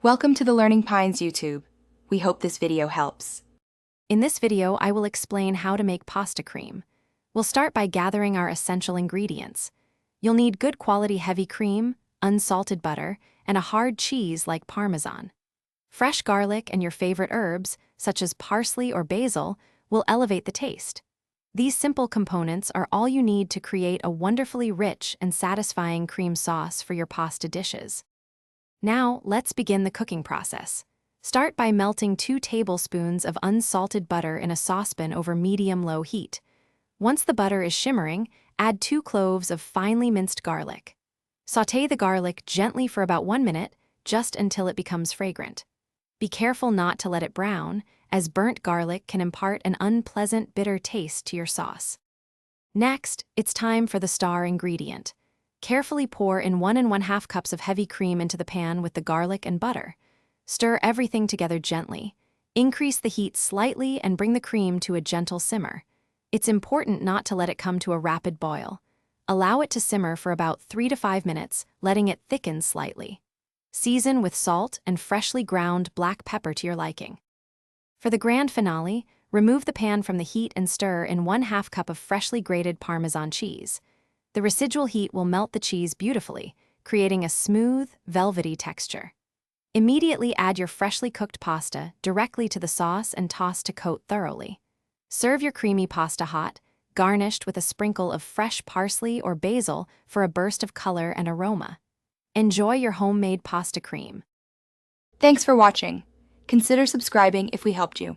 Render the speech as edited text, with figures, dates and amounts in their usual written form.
Welcome to the Learning Pines YouTube. We hope this video helps. In this video, I will explain how to make pasta cream. We'll start by gathering our essential ingredients. You'll need good quality heavy cream, unsalted butter, and a hard cheese like Parmesan. Fresh garlic and your favorite herbs, such as parsley or basil, will elevate the taste. These simple components are all you need to create a wonderfully rich and satisfying cream sauce for your pasta dishes. Now, let's begin the cooking process. Start by melting 2 tablespoons of unsalted butter in a saucepan over medium-low heat. Once the butter is shimmering, add 2 cloves of finely minced garlic. Sauté the garlic gently for about 1 minute, just until it becomes fragrant. Be careful not to let it brown, as burnt garlic can impart an unpleasant, bitter taste to your sauce. Next, it's time for the star ingredient. Carefully pour in 1 1/2 cups of heavy cream into the pan with the garlic and butter. Stir everything together gently. Increase the heat slightly and bring the cream to a gentle simmer. It's important not to let it come to a rapid boil. Allow it to simmer for about 3 to 5 minutes, letting it thicken slightly. Season with salt and freshly ground black pepper to your liking. For the grand finale, remove the pan from the heat and stir in 1/2 cup of freshly grated Parmesan cheese. The residual heat will melt the cheese beautifully, creating a smooth, velvety texture. Immediately add your freshly cooked pasta directly to the sauce and toss to coat thoroughly. Serve your creamy pasta hot, garnished with a sprinkle of fresh parsley or basil for a burst of color and aroma. Enjoy your homemade pasta cream. Thanks for watching. Consider subscribing if we helped you.